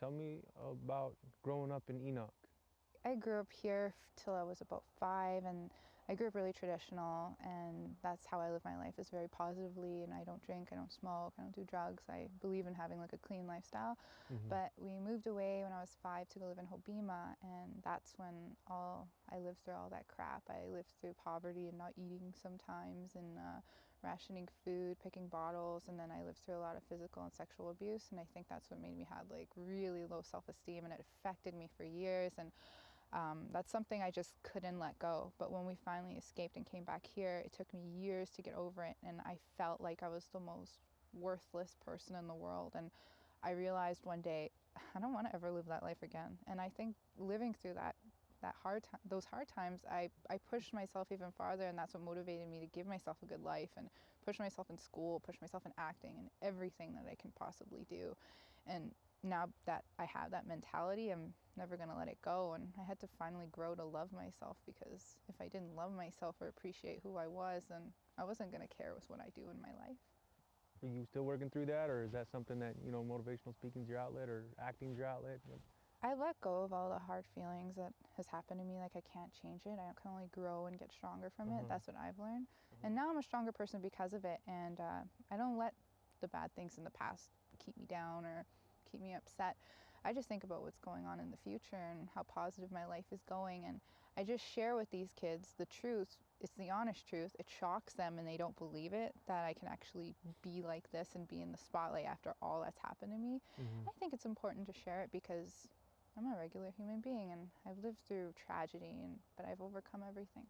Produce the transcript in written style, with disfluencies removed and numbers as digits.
Tell me about growing up in Enoch. I grew up here till I was about 5, and I grew up really traditional, and that's how I live my life, is very positively, and I don't drink, I don't smoke, I don't do drugs. I believe in having like a clean lifestyle. But we moved away when I was 5 to go live in Hobbema, and that's when I lived through all that crap. I lived through poverty and not eating sometimes, and rationing food, picking bottles, and then I lived through a lot of physical and sexual abuse, and I think that's what made me have like really low self-esteem, and it affected me for years. And that's something I just couldn't let go. But when we finally escaped and came back here, it took me years to get over it, and I felt like I was the most worthless person in the world. And I realized one day, I don't want to ever live that life again. And I think living through those hard times, I pushed myself even farther, and that's what motivated me to give myself a good life and push myself in school, push myself in acting and everything that I can possibly do. And now that I have that mentality, I'm never going to let it go. And I had to finally grow to love myself, because if I didn't love myself or appreciate who I was, then I wasn't going to care with what I do in my life. Are you still working through that, or is that something that, you know, motivational speaking is your outlet or acting is your outlet? I let go of all the hard feelings that has happened to me. Like, I can't change it. I can only grow and get stronger from it. That's what I've learned. And now I'm a stronger person because of it. And I don't let the bad things in the past keep me down or keep me upset. I just think about what's going on in the future and how positive my life is going. And I just share with these kids the truth. It's the honest truth. It shocks them and they don't believe it, that I can actually be like this and be in the spotlight after all that's happened to me. I think it's important to share it because I'm a regular human being, and I've lived through tragedy, but I've overcome everything.